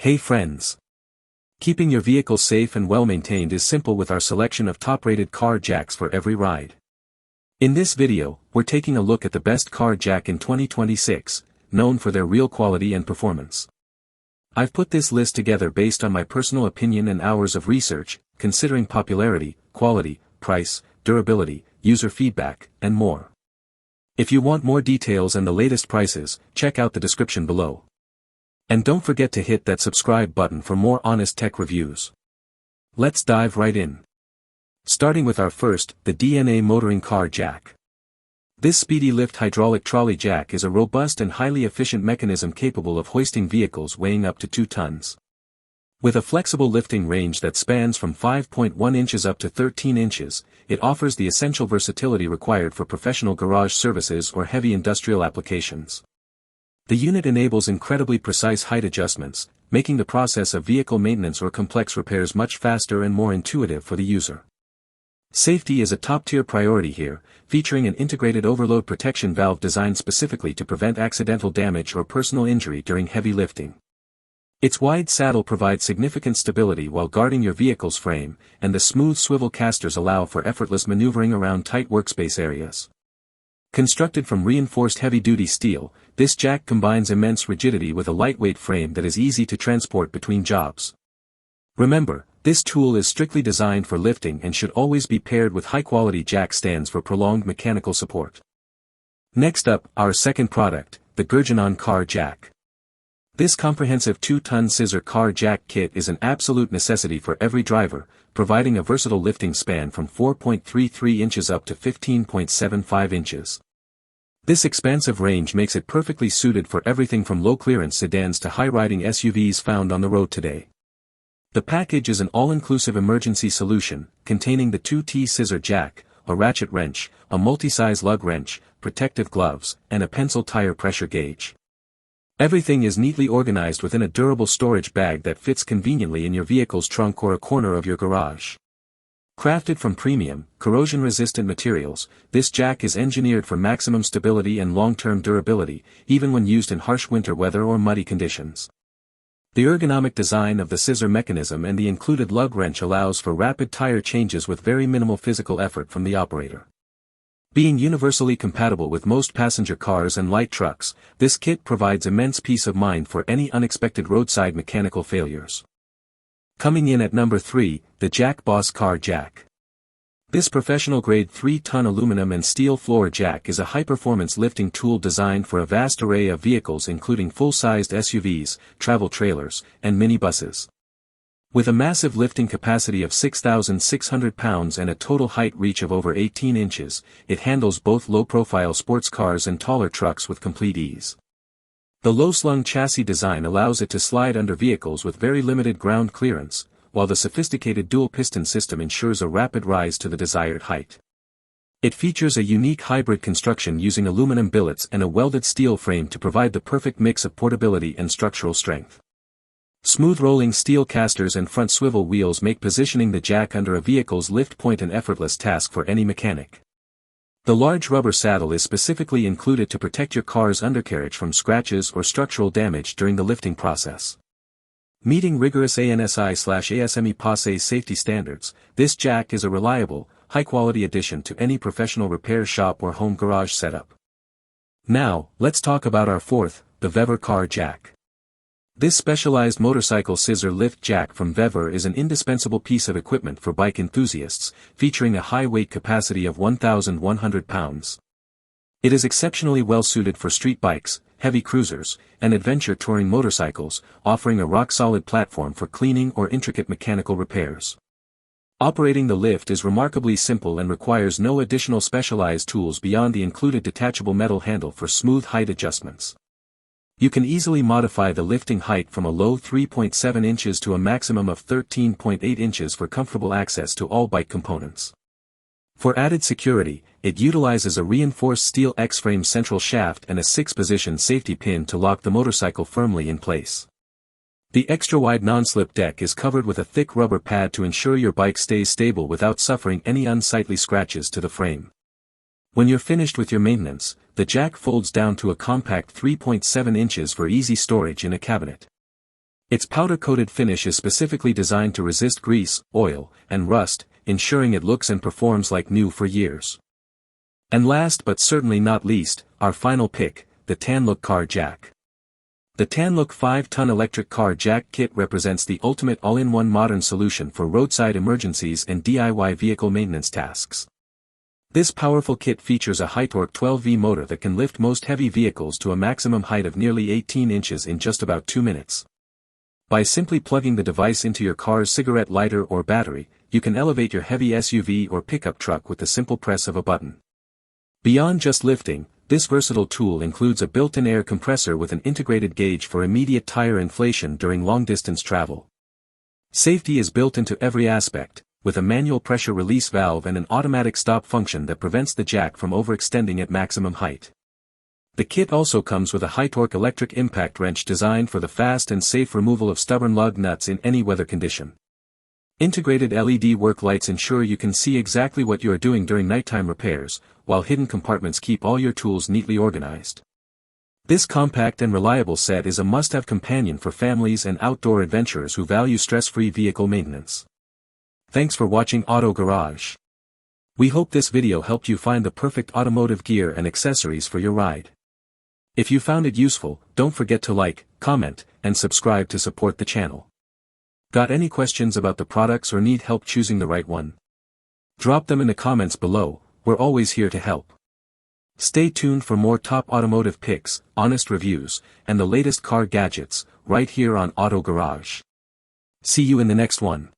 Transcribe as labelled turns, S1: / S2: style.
S1: Hey friends! Keeping your vehicle safe and well-maintained is simple with our selection of top-rated car jacks for every ride. In this video, we're taking a look at the best car jack in 2026, known for their real quality and performance. I've put this list together based on my personal opinion and hours of research, considering popularity, quality, price, durability, user feedback, and more. If you want more details and the latest prices, check out the description below. And don't forget to hit that subscribe button for more honest tech reviews. Let's dive right in. Starting with our first, the DNA Motoring Car Jack. This speedy lift hydraulic trolley jack is a robust and highly efficient mechanism capable of hoisting vehicles weighing up to 2 tons. With a flexible lifting range that spans from 5.1 inches up to 13 inches, it offers the essential versatility required for professional garage services or heavy industrial applications. The unit enables incredibly precise height adjustments, making the process of vehicle maintenance or complex repairs much faster and more intuitive for the user. Safety is a top-tier priority here, featuring an integrated overload protection valve designed specifically to prevent accidental damage or personal injury during heavy lifting. Its wide saddle provides significant stability while guarding your vehicle's frame, and the smooth swivel casters allow for effortless maneuvering around tight workspace areas. Constructed from reinforced heavy-duty steel, this jack combines immense rigidity with a lightweight frame that is easy to transport between jobs. Remember, this tool is strictly designed for lifting and should always be paired with high-quality jack stands for prolonged mechanical support. Next up, our second product, the Gurjanon Car Jack. This comprehensive 2-ton scissor car jack kit is an absolute necessity for every driver, providing a versatile lifting span from 4.33 inches up to 15.75 inches. This expansive range makes it perfectly suited for everything from low-clearance sedans to high-riding SUVs found on the road today. The package is an all-inclusive emergency solution, containing the 2T scissor jack, a ratchet wrench, a multi-size lug wrench, protective gloves, and a pencil tire pressure gauge. Everything is neatly organized within a durable storage bag that fits conveniently in your vehicle's trunk or a corner of your garage. Crafted from premium, corrosion-resistant materials, this jack is engineered for maximum stability and long-term durability, even when used in harsh winter weather or muddy conditions. The ergonomic design of the scissor mechanism and the included lug wrench allows for rapid tire changes with very minimal physical effort from the operator. Being universally compatible with most passenger cars and light trucks, this kit provides immense peace of mind for any unexpected roadside mechanical failures. Coming in at number 3, the Jack Boss Car Jack. This professional-grade 3-ton aluminum and steel floor jack is a high-performance lifting tool designed for a vast array of vehicles including full-sized SUVs, travel trailers, and minibuses. With a massive lifting capacity of 6,600 pounds and a total height reach of over 18 inches, it handles both low-profile sports cars and taller trucks with complete ease. The low-slung chassis design allows it to slide under vehicles with very limited ground clearance, while the sophisticated dual-piston system ensures a rapid rise to the desired height. It features a unique hybrid construction using aluminum billets and a welded steel frame to provide the perfect mix of portability and structural strength. Smooth rolling steel casters and front swivel wheels make positioning the jack under a vehicle's lift point an effortless task for any mechanic. The large rubber saddle is specifically included to protect your car's undercarriage from scratches or structural damage during the lifting process. Meeting rigorous ANSI/ASME PASE safety standards, this jack is a reliable, high-quality addition to any professional repair shop or home garage setup. Now, let's talk about our fourth, the Vever Car Jack. This specialized motorcycle scissor lift jack from Vever is an indispensable piece of equipment for bike enthusiasts, featuring a high weight capacity of 1,100 pounds. It is exceptionally well suited for street bikes, heavy cruisers, and adventure touring motorcycles, offering a rock-solid platform for cleaning or intricate mechanical repairs. Operating the lift is remarkably simple and requires no additional specialized tools beyond the included detachable metal handle for smooth height adjustments. You can easily modify the lifting height from a low 3.7 inches to a maximum of 13.8 inches for comfortable access to all bike components. For added security, it utilizes a reinforced steel X-frame central shaft and a 6-position safety pin to lock the motorcycle firmly in place. The extra-wide non-slip deck is covered with a thick rubber pad to ensure your bike stays stable without suffering any unsightly scratches to the frame. When you're finished with your maintenance, the jack folds down to a compact 3.7 inches for easy storage in a cabinet. Its powder-coated finish is specifically designed to resist grease, oil, and rust, ensuring it looks and performs like new for years. And last but certainly not least, our final pick, the Tanlook Car Jack. The Tanlook 5-ton electric car jack kit represents the ultimate all-in-one modern solution for roadside emergencies and DIY vehicle maintenance tasks. This powerful kit features a high-torque 12V motor that can lift most heavy vehicles to a maximum height of nearly 18 inches in just about 2 minutes. By simply plugging the device into your car's cigarette lighter or battery, you can elevate your heavy SUV or pickup truck with the simple press of a button. Beyond just lifting, this versatile tool includes a built-in air compressor with an integrated gauge for immediate tire inflation during long-distance travel. Safety is built into every aspect, with a manual pressure release valve and an automatic stop function that prevents the jack from overextending at maximum height. The kit also comes with a high-torque electric impact wrench designed for the fast and safe removal of stubborn lug nuts in any weather condition. Integrated LED work lights ensure you can see exactly what you are doing during nighttime repairs, while hidden compartments keep all your tools neatly organized. This compact and reliable set is a must-have companion for families and outdoor adventurers who value stress-free vehicle maintenance. Thanks for watching Auto Garage. We hope this video helped you find the perfect automotive gear and accessories for your ride. If you found it useful, don't forget to like, comment, and subscribe to support the channel. Got any questions about the products or need help choosing the right one? Drop them in the comments below, we're always here to help. Stay tuned for more top automotive picks, honest reviews, and the latest car gadgets, right here on Auto Garage. See you in the next one.